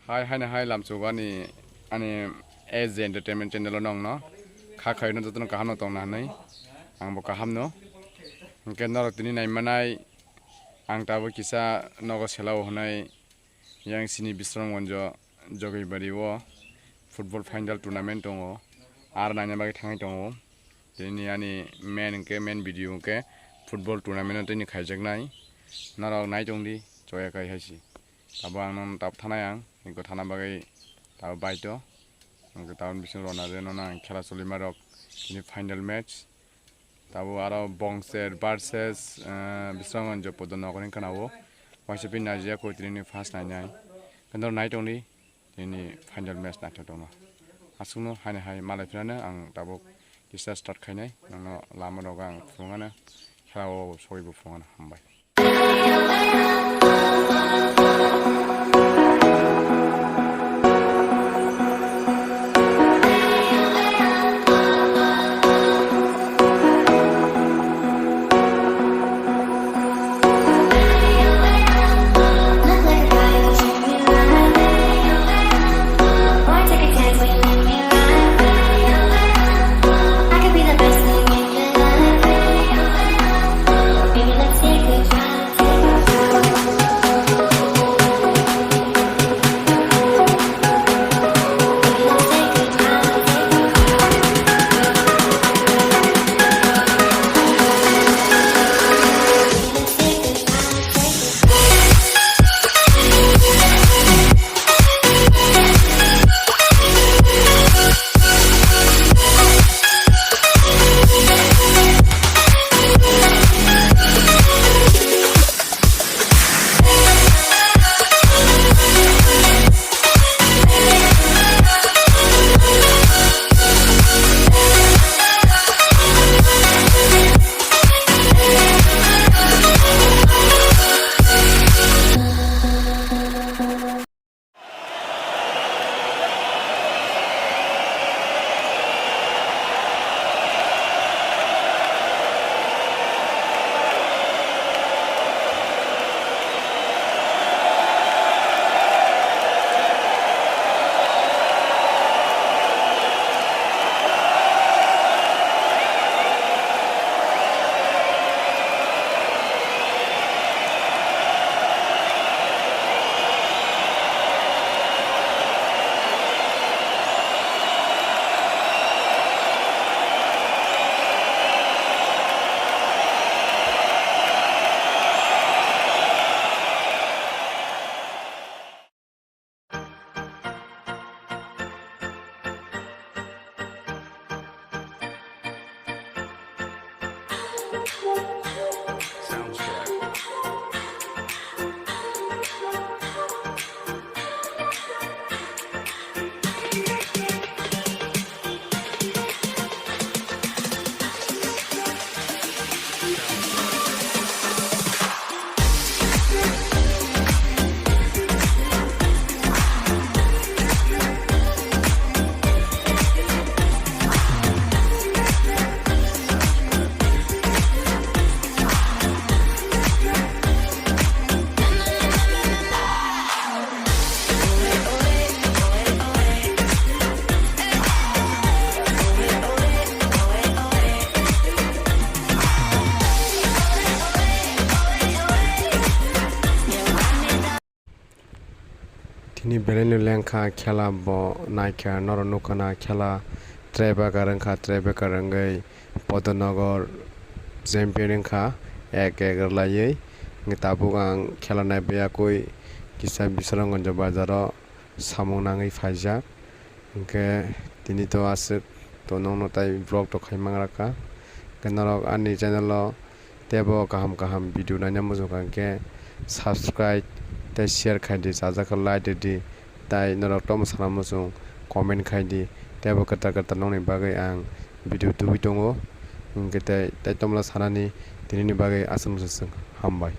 Hai lamsugani ani AZ entertainment channel nong no kha khai no jotno kaham no tong na nei ang bo kaham no ke nor tini nai manai ang tabo kisa nogo selao honai yang sini bisrong wonjo jogi bari wo football final tournament tongo ar nanya bagi thangai tongo tini ani main video ke football tournament tini khaijak nai narok nai tongdi joya kai haisi tabo ang non tap thanai ang ko thana bagai tabo baito ang taun bising rona reno na khela solima rok ini final match tabo aro bongser versus bisrong wonjo podono konin kanawo waisipi najia ko tini first nai kendor nai tongdi ini final match na thotoma asungno hai malai frana ang tabo kisa start khainai nangno lama roga ang fungana khelao soibo fungana hambai Tini belenu lengkha khela bo naikha noronukana khela treba karangkha treba karangai podonogor champion kha ek laye ngitabugang khela nai beya koi kisa bisrangonjo bazaro samung nangai faijak ke tini to asuk to nongno tai vlog to khaimangraka kenarok ani channel lo tebo kaham video nanya mujukang ke subscribe tai share khaidi jajak like di tai norok tom salamujung comment khaidi tebo kata nongni bagai ang video tubi tongo ngke tai tomla sanani tinini bagai asam susung hambai.